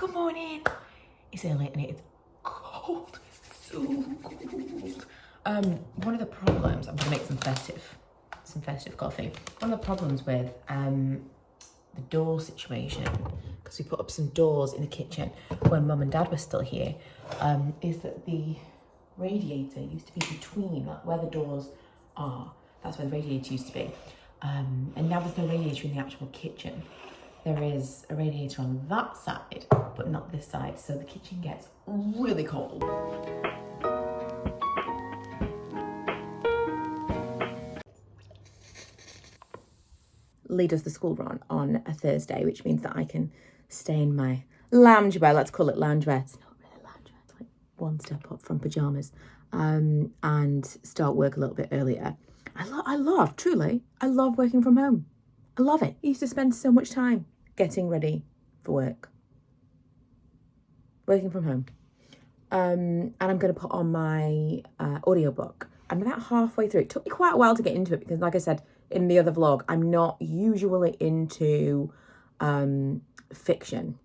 Good morning. It's early and it's cold. So cold. One of the problems, I'm gonna make some festive coffee. One of the problems with the door situation, because we put up some doors in the kitchen when Mum and Dad were still here, is that the radiator used to be between, like where the doors are. That's where the radiator used to be. And now there's no radiator in the actual kitchen. There is a radiator on that side, but not this side. So the kitchen gets really cold. Lee does the school run on a Thursday, which means that I can stay in my loungewear. Let's call it loungewear. It's not really loungewear. It's like one step up from pajamas, and start work a little bit earlier. I love working from home. I love it. I used to spend so much time getting ready for work, working from home. And I'm going to put on my audiobook. I'm about halfway through. It took me quite a while to get into it because, like I said in the other vlog, I'm not usually into fiction.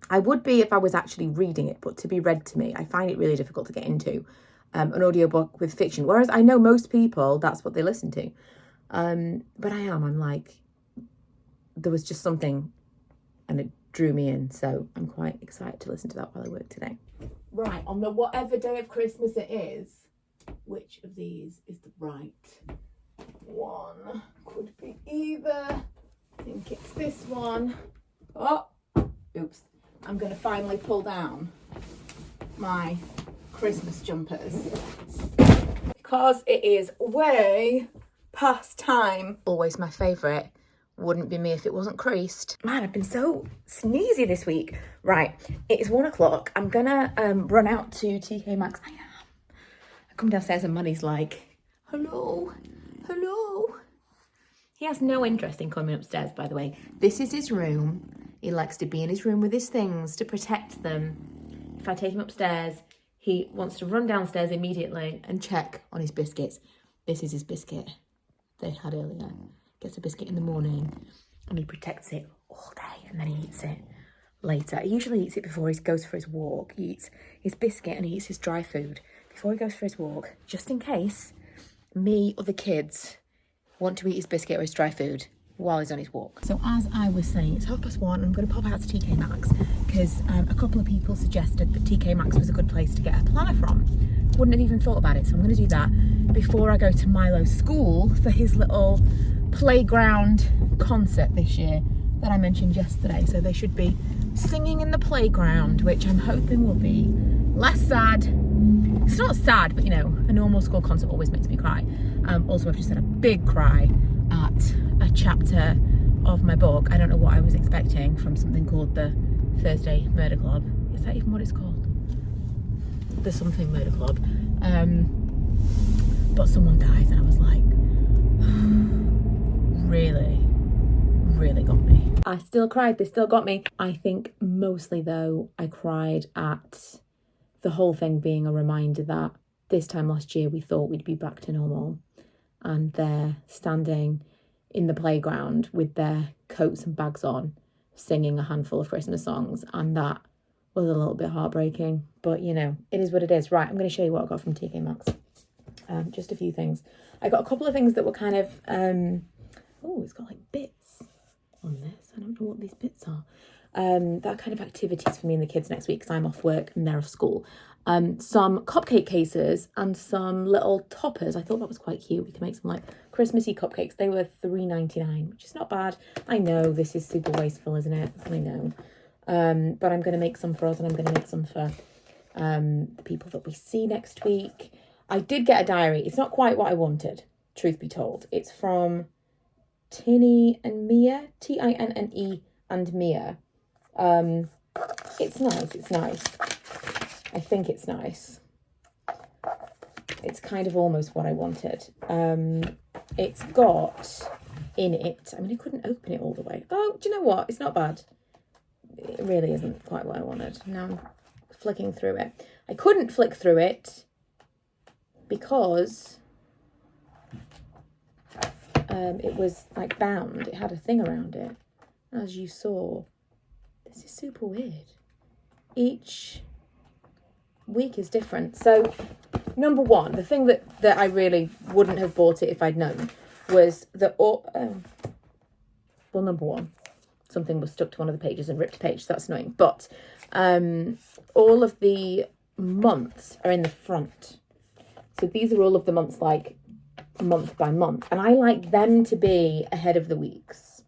I would be if I was actually reading it, but to be read to me, I find it really difficult to get into an audiobook with fiction. Whereas I know most people, that's what they listen to. But I'm like, there was just something and it drew me in. So I'm quite excited to listen to that while I work today. Right, on the whatever day of Christmas it is, which of these is the right one? Could be either. I think it's this one. Oh, oops. I'm going to finally pull down my Christmas jumpers because it is way past time. Always my favourite. Wouldn't be me if it wasn't creased. Man, I've been so sneezy this week. Right, it's 1 o'clock. I'm gonna run out to TK Maxx. I come downstairs and Manny's like, hello. He has no interest in coming upstairs, by the way. This is his room. He likes to be in his room with his things to protect them. If I take him upstairs, he wants to run downstairs immediately and check on his biscuits. This is his biscuit they had earlier. Gets a biscuit in the morning and he protects it all day and then he eats it later. He usually eats it before he goes for his walk. He eats his biscuit and he eats his dry food before he goes for his walk, just in case me or the kids want to eat his biscuit or his dry food while he's on his walk. So as I was saying, it's 1:30 and I'm going to pop out to TK Maxx because a couple of people suggested that TK Maxx was a good place to get a planner from. Wouldn't have even thought about it, so I'm going to do that before I go to Milo's school for his little playground concert this year that I mentioned yesterday. So they should be singing in the playground, which I'm hoping will be less sad. It's not sad, but you know, a normal school concert always makes me cry. Also, I've just had a big cry at a chapter of my book. I don't know what I was expecting from something called the Thursday Murder Club. Is that even what it's called? The something murder club. But someone dies and I was like, really got me. I still cried, they still got me. I think mostly though, I cried at the whole thing being a reminder that this time last year we thought we'd be back to normal. And they're standing in the playground with their coats and bags on, singing a handful of Christmas songs. And that was a little bit heartbreaking. But you know, it is what it is. Right, I'm going to show you what I got from TK Maxx. Just a few things. I got a couple of things that were kind of, oh, it's got like bits on this. I don't know what these bits are. That kind of activities for me and the kids next week because I'm off work and they're off school. Some cupcake cases and some little toppers. I thought that was quite cute. We can make some like Christmassy cupcakes. They were $3.99, which is not bad. I know this is super wasteful, isn't it? I know. But I'm going to make some for us and I'm going to make some for the people that we see next week. I did get a diary. It's not quite what I wanted, truth be told. It's from Tinny and Mia, Tinne and Mia. It's nice. I think it's nice. It's kind of almost what I wanted. It's got in it, I mean, I couldn't open it all the way. Oh, do you know what? It's not bad. It really isn't quite what I wanted. Now I'm flicking through it. I couldn't flick through it because it was like bound. It had a thing around it, as you saw. This is super weird. each week is different. So number one, the thing that I really wouldn't have bought it if I'd known was that, number one, something was stuck to one of the pages and ripped a page, so that's annoying. But all of the months are in the front. So these are all of the months, like month by month. And I like them to be ahead of the weeks.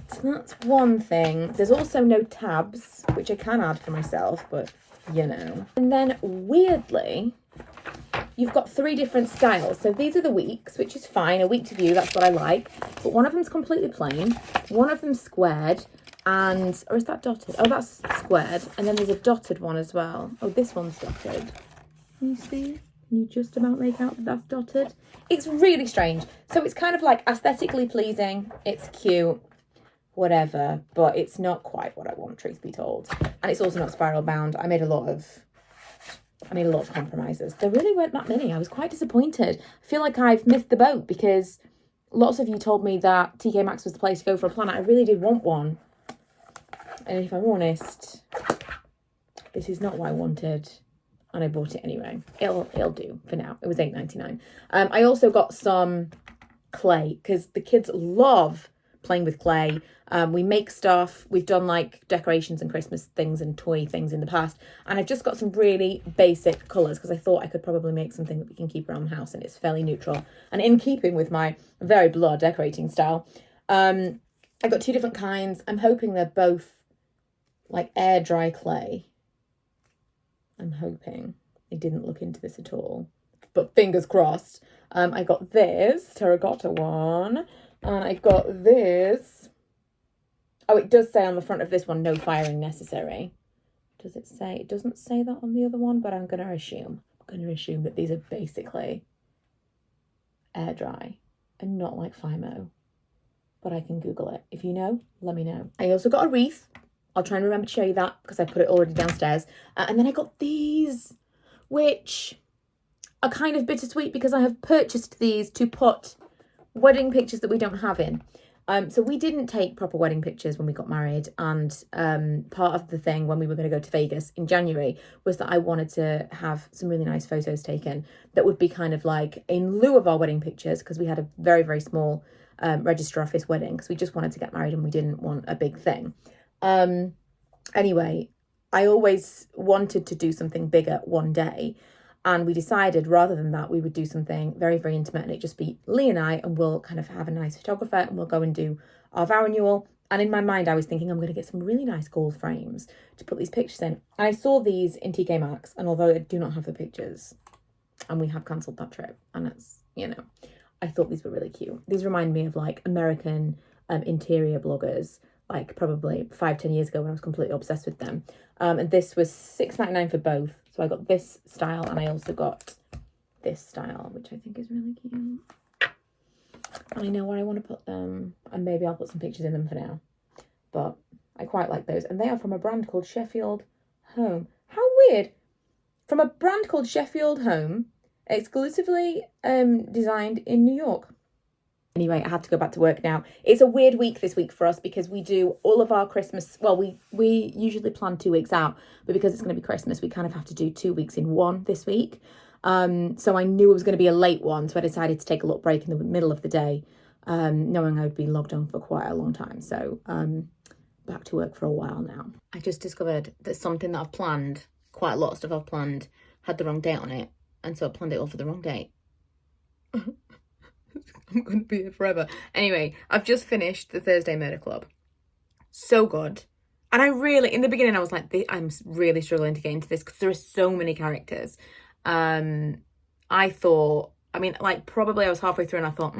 So that's one thing. There's also no tabs, which I can add for myself, but you know. And then weirdly, you've got 3 different styles. So these are the weeks, which is fine. A week to view, that's what I like. But one of them's completely plain. One of them's squared. And, or is that dotted? Oh, that's squared. And then there's a dotted one as well. Oh, this one's dotted. Can you see? Can you just about make out that that's dotted? It's really strange. So it's kind of like aesthetically pleasing. It's cute, whatever. But it's not quite what I want, truth be told. And it's also not spiral bound. I made a lot of compromises. There really weren't that many. I was quite disappointed. I feel like I've missed the boat because lots of you told me that TK Maxx was the place to go for a planner. I really did want one. And if I'm honest, this is not what I wanted. And I bought it anyway. It'll do for now. It was $8.99. I also got some clay because the kids love playing with clay. We make stuff. We've done like decorations and Christmas things and toy things in the past. And I've just got some really basic colours because I thought I could probably make something that we can keep around the house and it's fairly neutral. And in keeping with my very blah decorating style, I got 2 different kinds. I'm hoping they're both like air dry clay. I'm hoping. I didn't look into this at all. But fingers crossed. I got this terracotta one. And I got this. Oh, it does say on the front of this one, no firing necessary. Does it say? It doesn't say that on the other one, but I'm going to assume. I'm going to assume that these are basically air dry and not like Fimo. But I can Google it. If you know, let me know. I also got a wreath. I'll try and remember to show you that because I put it already downstairs. And then I got these, which are kind of bittersweet because I have purchased these to put wedding pictures that we don't have in. So we didn't take proper wedding pictures when we got married. And part of the thing when we were going to go to Vegas in January was that I wanted to have some really nice photos taken that would be kind of like in lieu of our wedding pictures because we had a very, very small register office wedding because we just wanted to get married and we didn't want a big thing. Anyway, I always wanted to do something bigger one day. And we decided rather than that, we would do something very, very intimate and it just be Lee and I, and we'll kind of have a nice photographer and we'll go and do our vow renewal. And in my mind, I was thinking I'm going to get some really nice gold frames to put these pictures in. And I saw these in TK Maxx, and although I do not have the pictures, and we have cancelled that trip, and it's, you know, I thought these were really cute. These remind me of like American interior bloggers, like probably 5-10 years ago when I was completely obsessed with them. And this was $6.99 for both. So I got this style and I also got this style, which I think is really cute. And I know where I want to put them. And maybe I'll put some pictures in them for now. But I quite like those. And they are from a brand called Sheffield Home. How weird. From a brand called Sheffield Home, exclusively designed in New York. Anyway, I have to go back to work now. It's a weird week this week for us because we do all of our Christmas. Well, we usually plan 2 weeks out, but because it's going to be Christmas, we kind of have to do 2 weeks in one this week. So I knew it was going to be a late one, so I decided to take a little break in the middle of the day, knowing I would be logged on for quite a long time. So back to work for a while now. I just discovered that something that I've planned, quite a lot of stuff I've planned, had the wrong date on it, and so I planned it all for the wrong date. I'm going to be here forever. Anyway, I've just finished the Thursday Murder Club. So good. And I really, in the beginning, I was like, I'm really struggling to get into this because there are so many characters. I thought, I mean, like probably I was halfway through and I thought,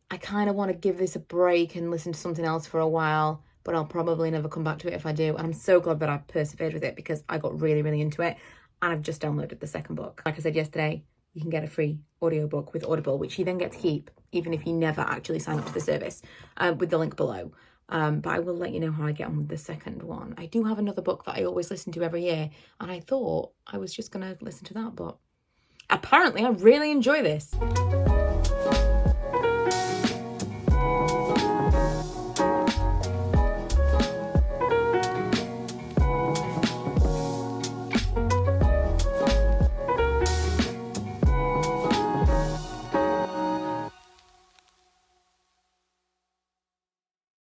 I kind of want to give this a break and listen to something else for a while, but I'll probably never come back to it if I do. And I'm so glad that I persevered with it because I got really, really into it. And I've just downloaded the second book. Like I said yesterday, you can get a free audiobook with Audible, which you then get to keep, even if you never actually sign up to the service, with the link below. But I will let you know how I get on with the second one. I do have another book that I always listen to every year, and I thought I was just going to listen to that, but apparently I really enjoy this.